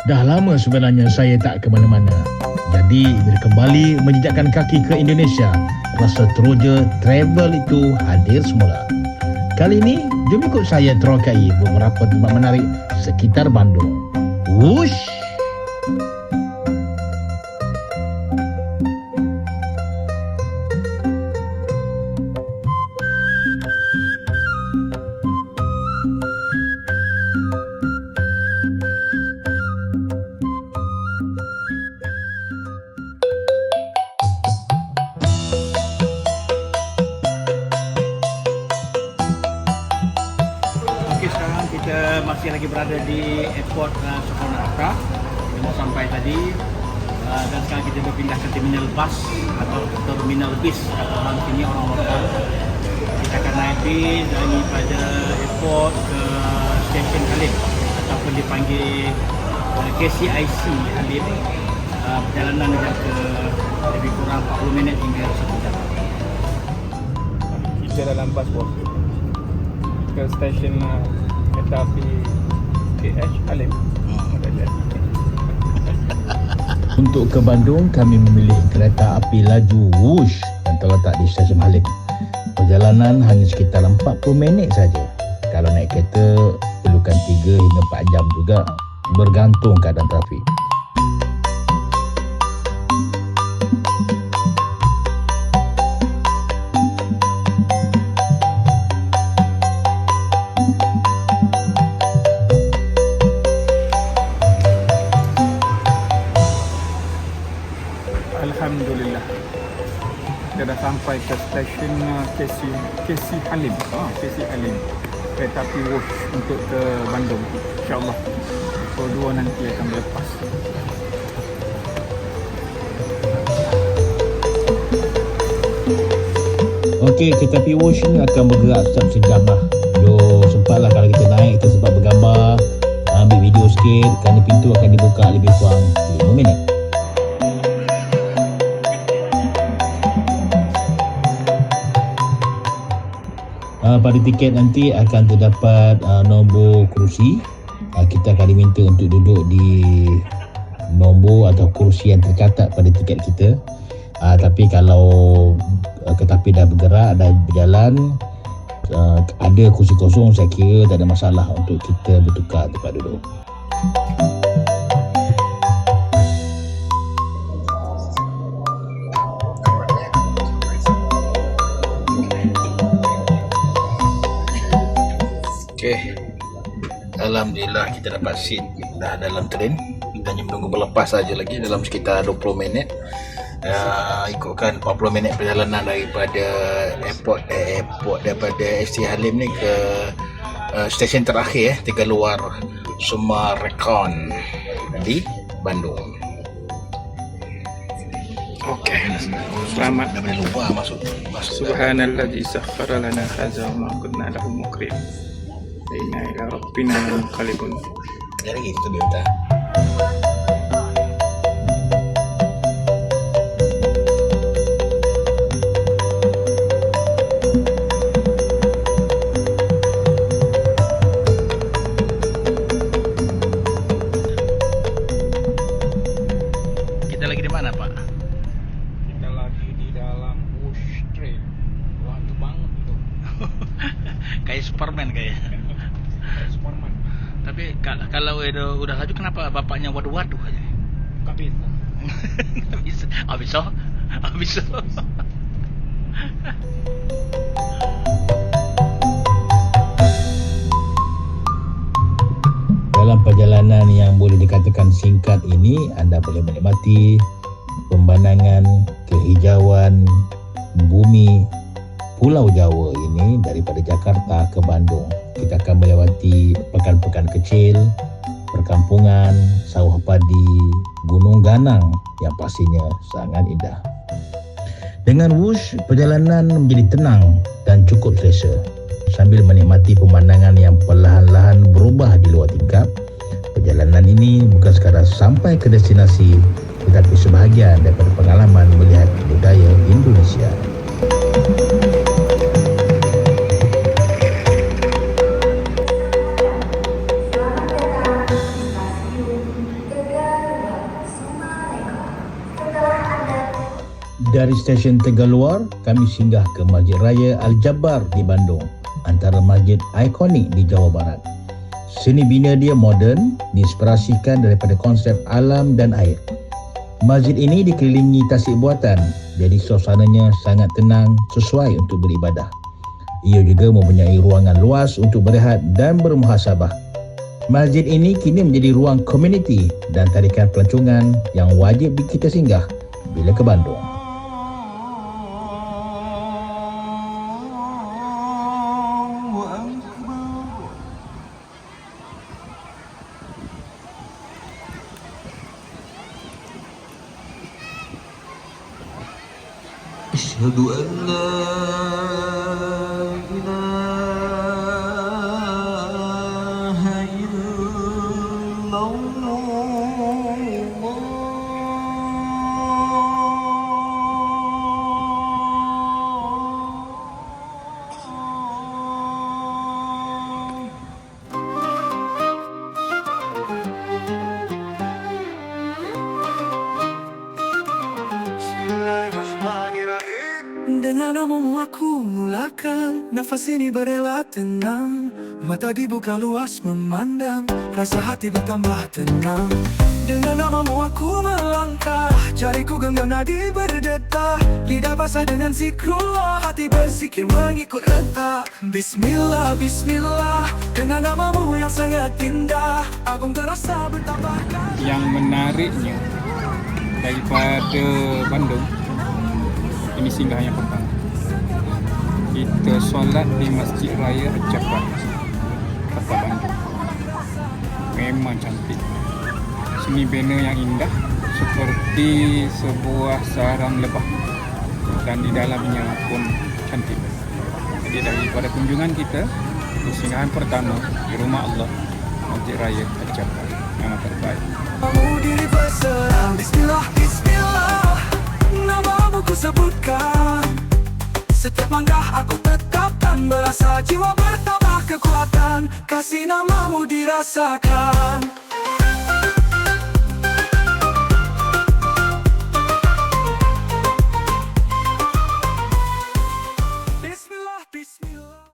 Dah lama sebenarnya saya tak ke mana-mana. Jadi bila kembali menjejakkan kaki ke Indonesia, rasa teroja travel itu hadir semula. Kali ini, jom ikut saya terokai beberapa tempat menarik sekitar Bandung. Wush! Okey, sekarang kita masih lagi berada di airport Soekarno-Hatta. Kita mau sampai tadi dan sekarang kita berpindah ke terminal bus atau terminal bis kata orang sini, orang lokal. Kita akan naik bis daripada airport ke stesen Halim ataupun dipanggil KCIC Halim. Perjalanan dia ke lebih kurang 40 minit hingga 1 jam. Kita dalam bas bos ke stesen kereta api KH Halim. Untuk ke Bandung, kami memilih kereta api laju Wush yang terletak di stesen Halim. Perjalanan hanya sekitar 40 minit saja. Kalau naik kereta, perlukan 3 hingga 4 jam juga, bergantung keadaan trafik. Alhamdulillah, kita dah sampai ke stesen KC Halim. KC Halim, kereta api Wush untuk ke Bandung. InsyaAllah pukul 2 nanti akan berlepas. Okey, kereta api Wush ni akan bergerak setiap sejam lah. Sempatlah kalau kita naik, kita sempat bergambar, ambil video sikit, kerana pintu akan dibuka lebih kurang 5 minit. Pada tiket nanti akan terdapat nombor kerusi. Kita akan diminta untuk duduk di nombor atau kerusi yang tercatat pada tiket kita. Tapi kalau kereta api dah bergerak, dah berjalan, ada kerusi kosong, saya kira tak ada masalah untuk kita bertukar tempat duduk. Okey, alhamdulillah kita dapat seat dah dalam train. Kita hanya menunggu berlepas saja lagi dalam sekitar 20 minit. Ikutkan 40 minit perjalanan daripada airport daripada ST Halim ni ke stesen terakhir Tegaluar Sumarekon di Bandung. Okey, selamat. Dah boleh luar masuk. Subhanalladzi sakhkhara lana hadza wa ma kunna lahu muqrin. Inna ila rabbina munqalibun. Dari itu dia. Kita lagi di mana, Pak? Kita lagi di dalam Wush train. Laju banget itu. Kayak Superman kayaknya. Superman. Tapi kalau udah laju, kenapa bapaknya waduh-waduh aja? Tak bisa. Habis. Dalam perjalanan yang boleh dikatakan singkat ini, anda boleh menikmati pemandangan kehijauan bumi Pulau Jawa ini daripada Jakarta ke Bandung. Kita akan melewati pekan-pekan kecil, perkampungan, sawah padi, gunung ganang yang pastinya sangat indah. Dengan Wush, perjalanan menjadi tenang dan cukup selesa. Sambil menikmati pemandangan yang perlahan-lahan berubah di luar tingkap, perjalanan ini bukan sekadar sampai ke destinasi, tetapi sebahagian daripada pengalaman melihat budaya Indonesia. Dari stesen Tegaluar, kami singgah ke Masjid Raya Al-Jabbar di Bandung, antara masjid ikonik di Jawa Barat. Seni bina dia moden, diinspirasikan daripada konsep alam dan air. Masjid ini dikelilingi tasik buatan, jadi suasananya sangat tenang, sesuai untuk beribadah. Ia juga mempunyai ruangan luas untuk berehat dan bermuhasabah. Masjid ini kini menjadi ruang komuniti dan tarikan pelancongan yang wajib kita singgah bila ke Bandung. Asyhadu an la ilaha Dengan namamu aku mulakan, nafas ini berela tenang, mata dibuka luas memandang, rasa hati bertambah tenang. Dengan namamu aku melangkah, jariku genggam nadi berdetak, lidah basah dengan zikrullah, hati berzikir mengikut letak. Bismillah, Bismillah, dengan namamu yang sangat indah, agung terasa bertambah. Yang menariknya daripada Bandung, ini singgah yang pertama. Kita solat di Masjid Raya Al-Jabbar, Kota Bandung. Memang cantik. Seni banner yang indah seperti sebuah sarang lebah, dan di dalamnya pun cantik. Jadi daripada kunjungan kita di singgahan pertama di rumah Allah, Masjid Raya Al-Jabbar, memang terbaik. Namamu diri berserah, Bismillah, Bismillah, namamu ku sebutkan. Setiap langkah aku tetapkan, merasa jiwa bertambah kekuatan, kasih namamu dirasakan.